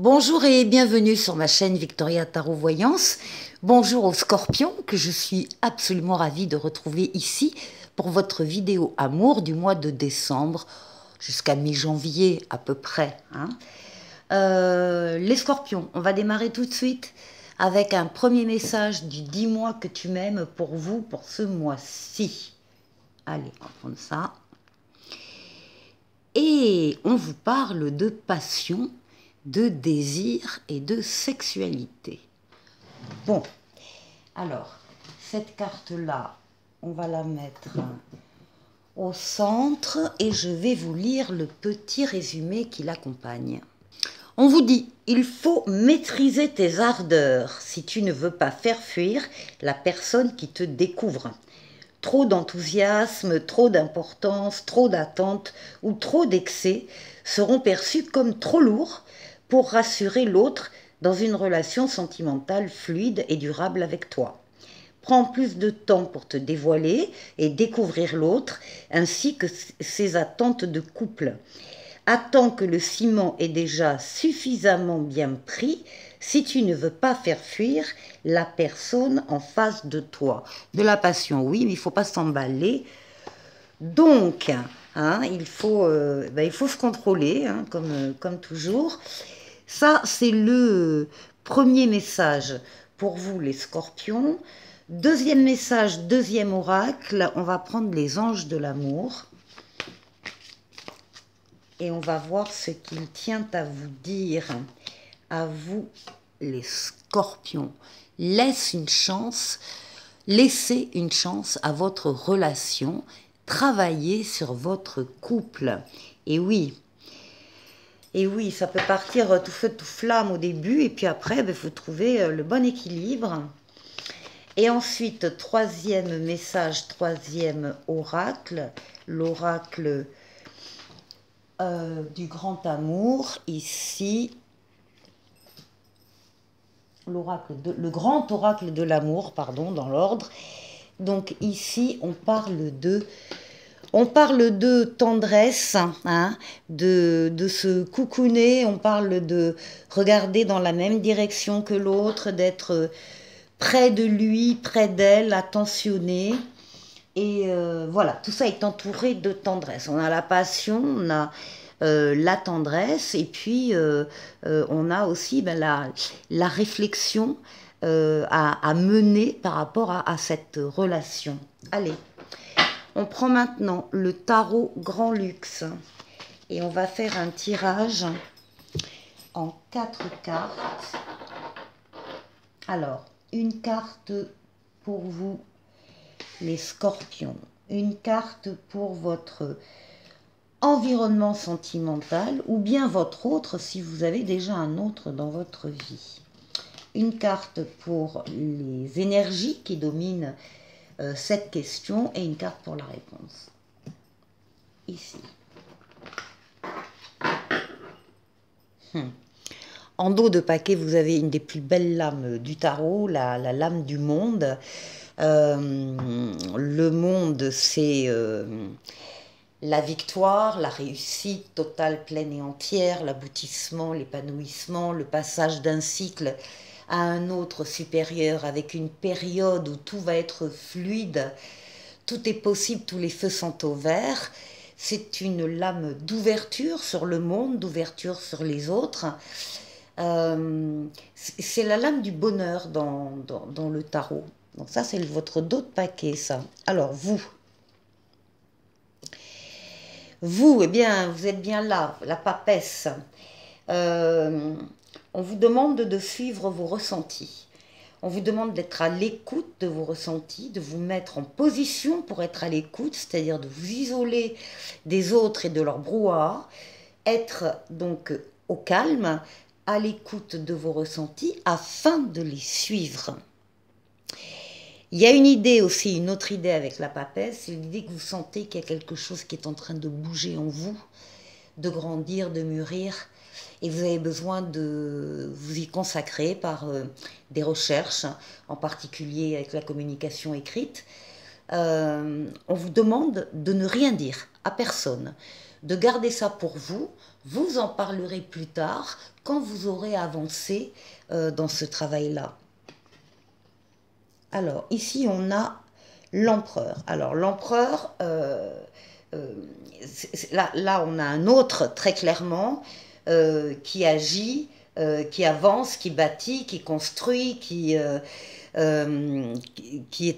Bonjour et bienvenue sur ma chaîne Victoria Tarot Voyance. Bonjour aux scorpions que je suis absolument ravie de retrouver ici pour votre vidéo amour du mois de décembre jusqu'à mi-janvier à peu près. Les scorpions, on va démarrer tout de suite avec un premier message du 10 mois que tu m'aimes pour vous pour ce mois-ci. Allez, on va prendre ça. Et on vous parle de passion, de désir et de sexualité. Bon, alors, cette carte-là, on va la mettre au centre et je vais vous lire le petit résumé qui l'accompagne. On vous dit, il faut maîtriser tes ardeurs si tu ne veux pas faire fuir la personne qui te découvre. Trop d'enthousiasme, trop d'importance, trop d'attente ou trop d'excès seront perçus comme trop lourds pour rassurer l'autre dans une relation sentimentale fluide et durable avec toi. Prends plus de temps pour te dévoiler et découvrir l'autre ainsi que ses attentes de couple. Attends que le ciment est déjà suffisamment bien pris si tu ne veux pas faire fuir la personne en face de toi. De la passion, oui, mais il ne faut pas s'emballer. Donc, il faut se contrôler, comme toujours. Ça, c'est le premier message pour vous, les scorpions. Deuxième message, deuxième oracle, on va prendre les anges de l'amour. Et on va voir ce qu'il tient à vous dire, à vous les scorpions. Laissez une chance à votre relation, travaillez sur votre couple. Et oui, ça peut partir tout feu, tout flamme au début, et puis après, il faut trouver le bon équilibre. Et ensuite, troisième message, troisième oracle, l'oracle du grand amour, ici, le grand oracle de l'amour, pardon, dans l'ordre. Donc ici, on parle de tendresse, de se coucouner, on parle de regarder dans la même direction que l'autre, d'être près de lui, près d'elle, attentionné. Et voilà, tout ça est entouré de tendresse. On a la passion, on a la tendresse, et puis on a aussi la réflexion à mener par rapport à cette relation. Allez, on prend maintenant le tarot Grand Luxe et on va faire un tirage en 4 cartes. Alors, une carte pour vous, les scorpions, une carte pour votre environnement sentimental ou bien votre autre si vous avez déjà un autre dans votre vie. Une carte pour les énergies qui dominent cette question et une carte pour la réponse. Ici. En dos de paquet, vous avez une des plus belles lames du tarot, la lame du monde. Le monde, c'est la victoire, la réussite totale, pleine et entière, l'aboutissement, l'épanouissement, le passage d'un cycle à un autre supérieur avec une période où tout va être fluide, tout est possible, tous les feux sont au vert. C'est une lame d'ouverture sur le monde, d'ouverture sur les autres. C'est la lame du bonheur dans le tarot. Donc ça, c'est votre dos de paquet, ça. Alors, vous, eh bien, vous êtes bien là, la papesse. On vous demande de suivre vos ressentis. On vous demande d'être à l'écoute de vos ressentis, de vous mettre en position pour être à l'écoute, c'est-à-dire de vous isoler des autres et de leur brouhaha, être donc au calme, à l'écoute de vos ressentis afin de les suivre. Il y a une idée aussi, une autre idée avec la papesse, c'est l'idée que vous sentez qu'il y a quelque chose qui est en train de bouger en vous, de grandir, de mûrir, et vous avez besoin de vous y consacrer par des recherches, en particulier avec la communication écrite. On vous demande de ne rien dire à personne, de garder ça pour vous. Vous en parlerez plus tard quand vous aurez avancé dans ce travail-là. Alors, ici, on a l'empereur. Alors, l'empereur, là, on a un autre, très clairement, qui agit, qui avance, qui bâtit, qui construit, qui est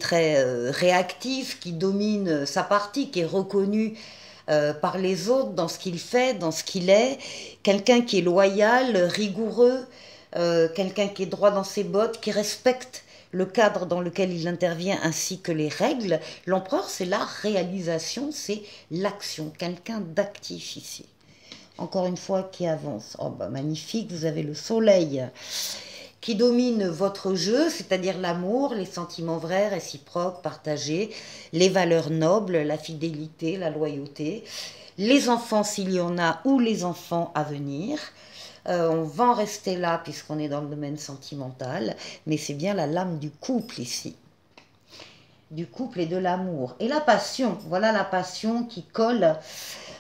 très réactif, qui domine sa partie, qui est reconnu par les autres dans ce qu'il fait, dans ce qu'il est, quelqu'un qui est loyal, rigoureux, quelqu'un qui est droit dans ses bottes, qui respecte le cadre dans lequel il intervient ainsi que les règles. L'empereur, c'est la réalisation, c'est l'action, quelqu'un d'actif ici. Encore une fois, qui avance. Oh, bah, magnifique, vous avez le soleil qui domine votre jeu, c'est-à-dire l'amour, les sentiments vrais, réciproques, partagés, les valeurs nobles, la fidélité, la loyauté, les enfants s'il y en a ou les enfants à venir. On va en rester là puisqu'on est dans le domaine sentimental, mais c'est bien la lame du couple ici. Du couple et de l'amour. Et la passion, voilà la passion qui colle.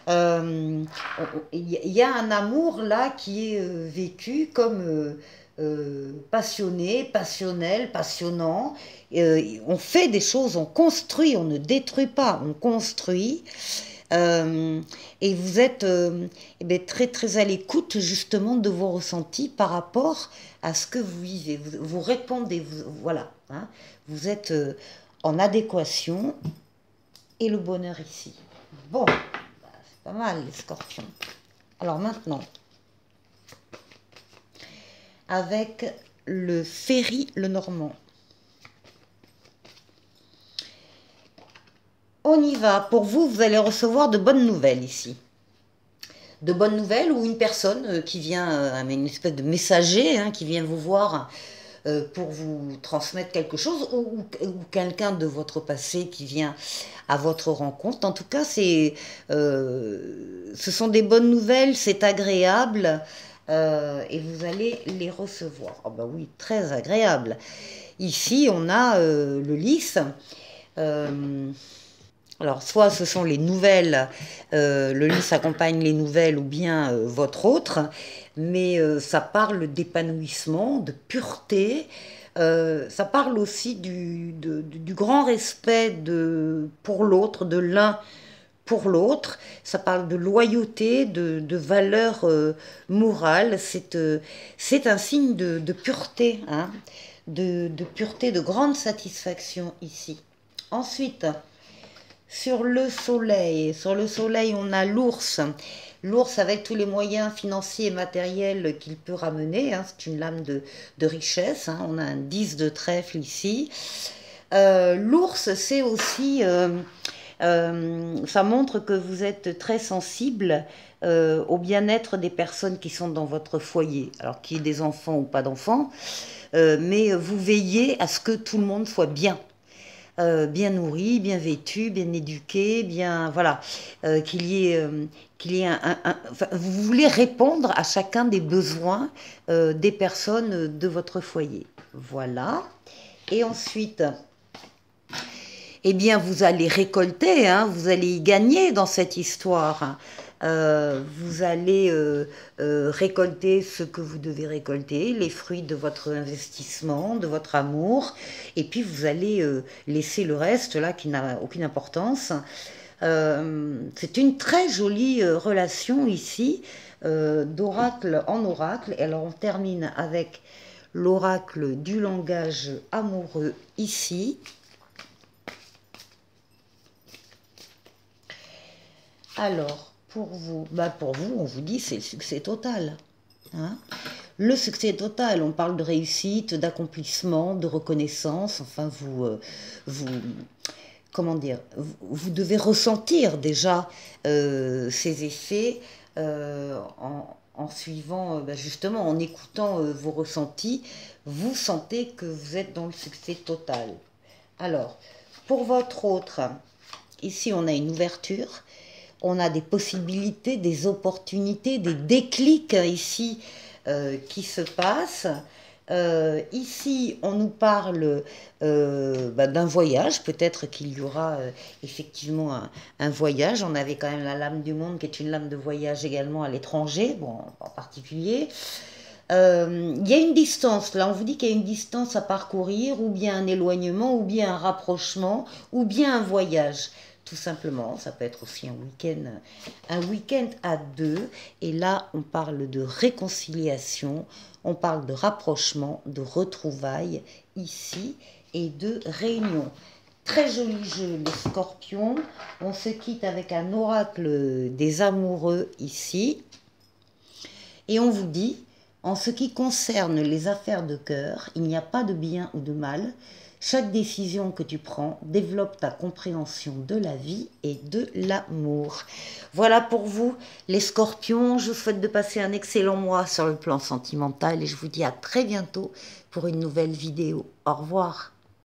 Il y a un amour là qui est vécu comme passionné, passionnel, passionnant. On fait des choses, on construit, on ne détruit pas, on construit. Et vous êtes très très à l'écoute justement de vos ressentis par rapport à ce que vous vivez. Vous répondez, voilà, hein, vous êtes en adéquation et le bonheur ici. Bon, bah, c'est pas mal les scorpions. Alors maintenant, avec le Ferry le Normand. On y va. Pour vous, vous allez recevoir de bonnes nouvelles ici. De bonnes nouvelles ou une personne qui vient, une espèce de messager hein, qui vient vous voir pour vous transmettre quelque chose ou quelqu'un de votre passé qui vient à votre rencontre. En tout cas, ce sont des bonnes nouvelles, c'est agréable et vous allez les recevoir. Oh ben oui, très agréable. Ici, on a le lys. Alors, soit ce sont les nouvelles, le lys accompagne les nouvelles ou bien votre autre, mais ça parle d'épanouissement, de pureté, ça parle aussi du grand respect pour l'autre, de l'un pour l'autre, ça parle de loyauté, de valeur morale, c'est un signe de pureté, hein, de pureté, de grande satisfaction ici. Ensuite, sur le soleil, on a l'ours. L'ours avec tous les moyens financiers et matériels qu'il peut ramener. Hein, c'est une lame de richesse. Hein, on a un 10 de trèfle ici. L'ours, c'est aussi... ça montre que vous êtes très sensible au bien-être des personnes qui sont dans votre foyer. Alors qu'il y ait des enfants ou pas d'enfants. Mais vous veillez à ce que tout le monde soit bien. Bien nourri, bien vêtu, bien éduqué, bien voilà, qu'il y ait enfin, vous voulez répondre à chacun des besoins des personnes de votre foyer. Voilà. Et ensuite, eh bien, vous allez récolter, hein, vous allez y gagner dans cette histoire. Vous allez récolter ce que vous devez récolter, les fruits de votre investissement, de votre amour, et puis vous allez laisser le reste là qui n'a aucune importance. C'est une très jolie relation ici, d'oracle en oracle. Et alors on termine avec l'oracle du langage amoureux ici. Alors, pour vous, on vous dit c'est le succès total. Hein, le succès total, on parle de réussite, d'accomplissement, de reconnaissance. Enfin, comment dire, vous devez ressentir déjà ces effets en suivant, justement, en écoutant vos ressentis. Vous sentez que vous êtes dans le succès total. Alors, pour votre autre, ici on a une ouverture. On a des possibilités, des opportunités, des déclics ici qui se passent. Ici, on nous parle d'un voyage. Peut-être qu'il y aura effectivement un voyage. On avait quand même la lame du monde qui est une lame de voyage également à l'étranger, bon, en particulier. Il y a une distance, là on vous dit qu'il y a une distance à parcourir, ou bien un éloignement, ou bien un rapprochement, ou bien un voyage. Tout simplement, ça peut être aussi un week-end à deux. Et là, on parle de réconciliation, on parle de rapprochement, de retrouvailles ici et de réunion. Très joli jeu, les scorpions. On se quitte avec un oracle des amoureux ici. Et on vous dit, en ce qui concerne les affaires de cœur, il n'y a pas de bien ou de mal. Chaque décision que tu prends développe ta compréhension de la vie et de l'amour. Voilà pour vous, les scorpions. Je vous souhaite de passer un excellent mois sur le plan sentimental et je vous dis à très bientôt pour une nouvelle vidéo. Au revoir.